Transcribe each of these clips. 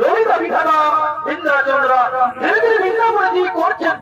ললিতা বিধাতা ইন্দ্রচন্দ্রা ধীরে বৃন্দাবনজি করছেন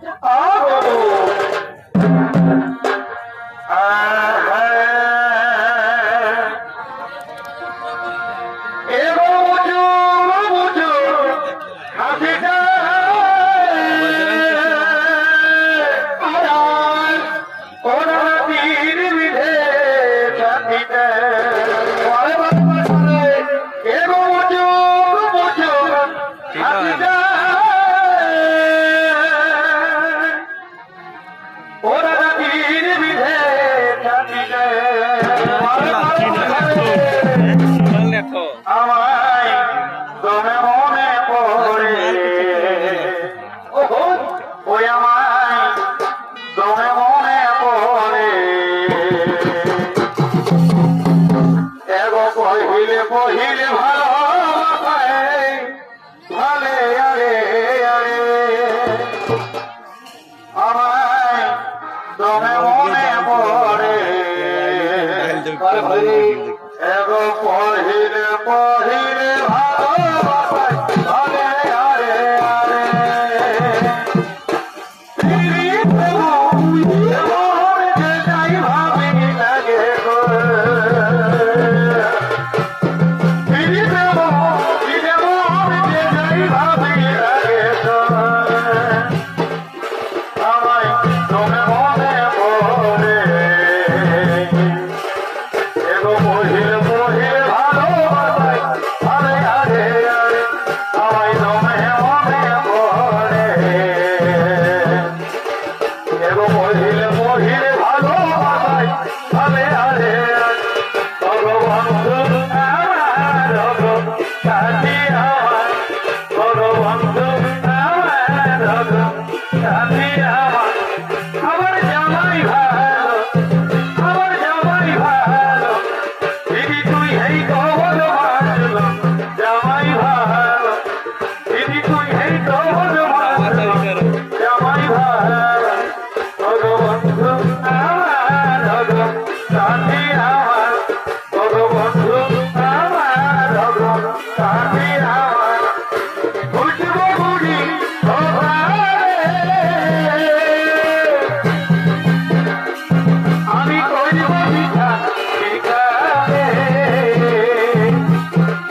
সাথী আমার আমার জামাই ভালো আমার জামাই ভালো দিদি তুই এই কবর মারলো জামাই ভালো দিদি তুই এই কবর মারলো জামাই ভালো ভগবন্ধু আমার সাথী আমার ভগবন্ধু আমার সাথী আমার উঠবো বুড়ি আমি করব পিঠা পিঠারে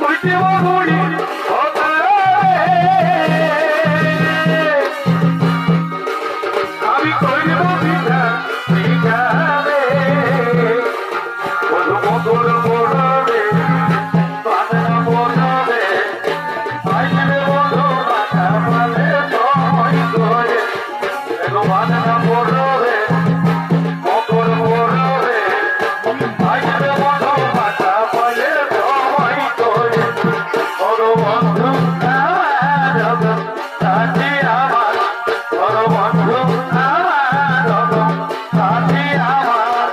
উঠব বুড়ি আমি করব পিঠা পিঠারে বড় মধুর বড়রে বাদনা বড়রে আইলে বড় মাথা পালে সময় করে এগো বাদনা বড়রে মকর বড়রে আইলে বড় মাথা পালে সময় করে বড় বন্ধু আমার সাথী আমার বড় বন্ধু আমার সাথী আমার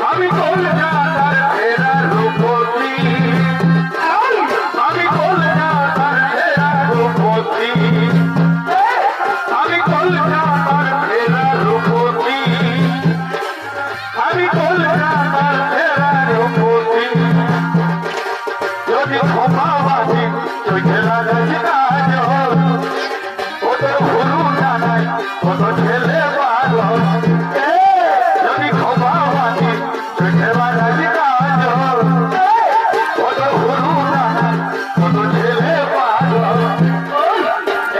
আমি কলকাতার ফেরা রূপতী আমি কলকাতার ফেরা রূপতী আমি কলকাতার ফেরা রূপতী আমি কলকাতার ফেরা রূপতী যদি ক্ষমাবাদী চোখে লাগাচ্ছি কাজ ওদের ভুলু জানাই কত ছেলে ভালো যদি ক্ষমাবাদী চোখে লাগাচ্ছি কাজ ওদের ভুলু জানাই কত ছেলে ভালো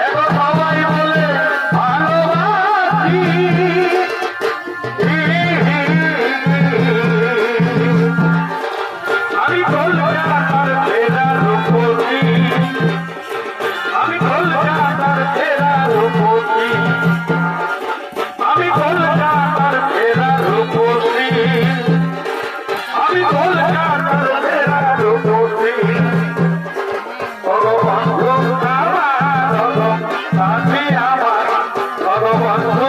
এখন সবাই বলে ভালোবাসি আমি কলকাতার ফেরা রূপতী আমি কলকাতার ফেরা রূপতী আমি কলকাতার ফেরা রূপতী আমি কলকাতার ফেরা রূপতী ভগবন্ধু আমার সাথী আমার ভগবন্ধু